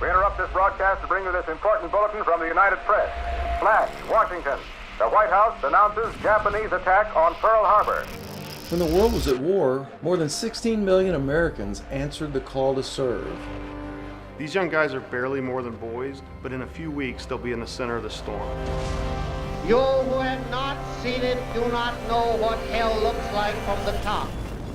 We interrupt this broadcast to bring you this important bulletin from the United Press. Flash, Washington. The White House announces Japanese attack on Pearl Harbor. When the world was at war, more than 16 million Americans answered the call to serve. These young guys are barely more than boys, but in a few weeks they'll be in the center of the storm. You who have not seen it do not know what hell looks like from the top.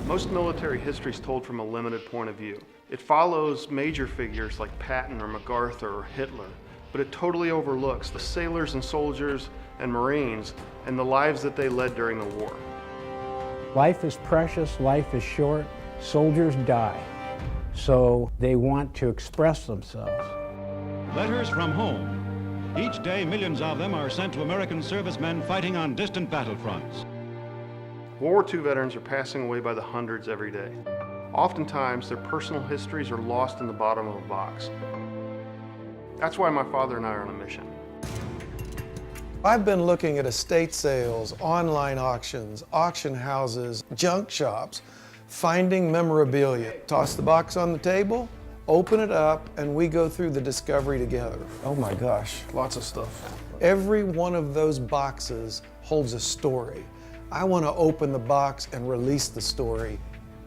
Most military history is told from a limited point of view. It follows major figures like Patton or MacArthur or Hitler, but it totally overlooks the sailors and soldiers and Marines and the lives that they led during the war. Life is precious, life is short, soldiers die, so they want to express themselves. Letters from home. Each day, millions of them are sent to American servicemen fighting on distant battlefronts. World War II veterans are passing away by the hundreds every day. Oftentimes, their personal histories are lost in the bottom of a box. That's why my father and I are on a mission. I've been looking at estate sales, online auctions, auction houses, junk shops, finding memorabilia. Toss the box on the table, open it up, and we go through the discovery together. Oh my gosh, lots of stuff. Every one of those boxes holds a story. I want to open the box and release the story.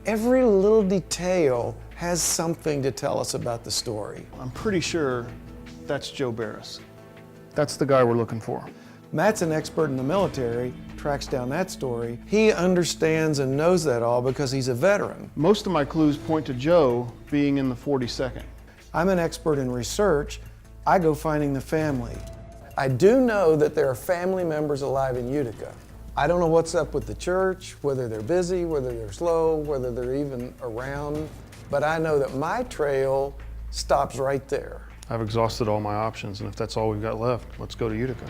Every little detail has something to tell us about the story. I'm pretty sure that's Joe Barris. That's the guy we're looking for. Matt's an expert in the military, tracks down that story. He understands and knows that all because he's a veteran. Most of my clues point to Joe being in the 42nd. I'm an expert in research. I go finding the family. I do know that there are family members alive in Utica. I don't know what's up with the church, whether they're busy, whether they're slow, whether they're even around, but I know that my trail stops right there. I've exhausted all my options, and if that's all we've got left, let's go to Utica.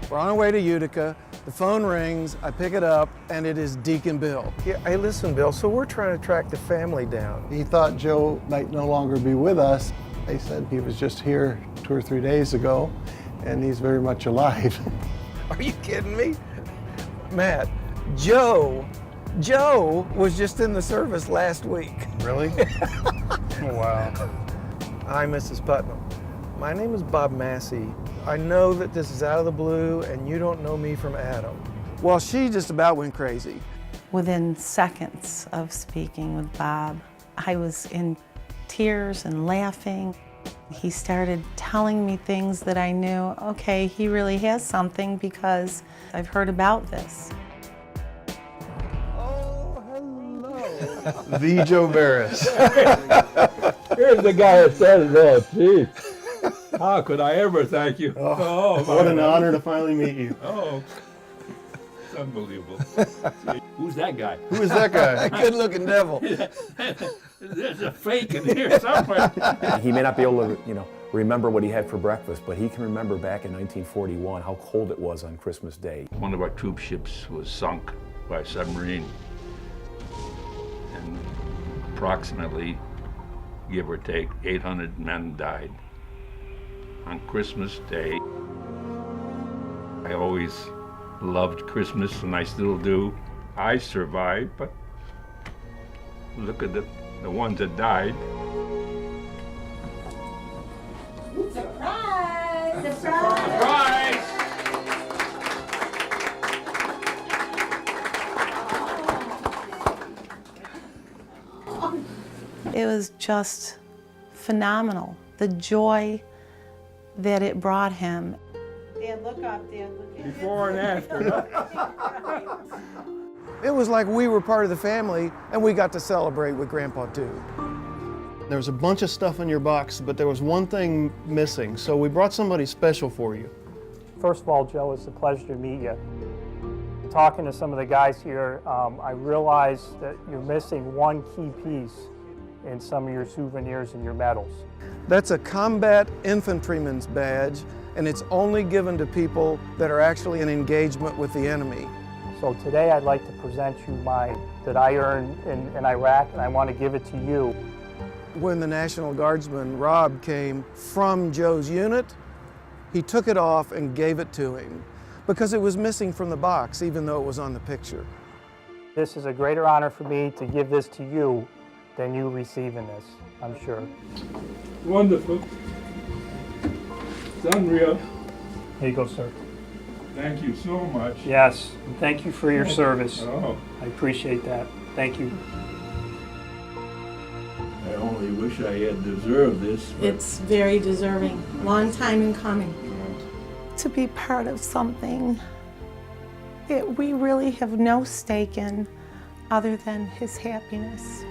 We're on our way to Utica. The phone rings, I pick it up, and it is Deacon Bill. Yeah, hey, listen, Bill, so we're trying to track the family down. He thought Joe might no longer be with us. They said he was just here 2 or 3 days ago, and he's very much alive. Are you kidding me? Matt, Joe was just in the service last week. Really? Oh, wow. Hi, Mrs. Putnam. My name is Bob Massey. I know that this is out of the blue and you don't know me from Adam. Well, she just about went crazy. Within seconds of speaking with Bob, I was in tears and laughing. He started telling me things that I knew, okay, he really has something because I've heard about this. Oh, hello. The Joe Barris. Here's the guy that says, oh, gee, how could I ever thank you? Oh, What an honor to finally meet you. Oh, it's unbelievable. Who's that guy? Who is that guy? Good looking devil. There's a fake in here somewhere. He may not be able to, remember what he had for breakfast, but he can remember back in 1941 how cold it was on Christmas Day. One of our troop ships was sunk by a submarine, and approximately, give or take, 800 men died. On Christmas Day, I always loved Christmas, and I still do. I survived, but look at the ones that died. Surprise! Surprise! It was just phenomenal, the joy that it brought him. Dad, look up, Dad, look at Before and after. It was like we were part of the family and we got to celebrate with Grandpa too. There was a bunch of stuff in your box, but there was one thing missing, so we brought somebody special for you. First of all, Joe, it's a pleasure to meet you. Talking to some of the guys here, I realized that you're missing one key piece in some of your souvenirs and your medals. That's a combat infantryman's badge, and it's only given to people that are actually in engagement with the enemy. So today I'd like to present you mine that I earned in Iraq, and I want to give it to you. When the National Guardsman, Rob, came from Joe's unit, he took it off and gave it to him because it was missing from the box, even though it was on the picture. This is a greater honor for me to give this to you than you receiving this, I'm sure. Wonderful. It's unreal. Here you go, sir. Thank you so much. Yes, and thank you for your service. Oh. I appreciate that. Thank you. I only wish I had deserved this. It's very deserving. Long time in coming. To be part of something that we really have no stake in other than his happiness.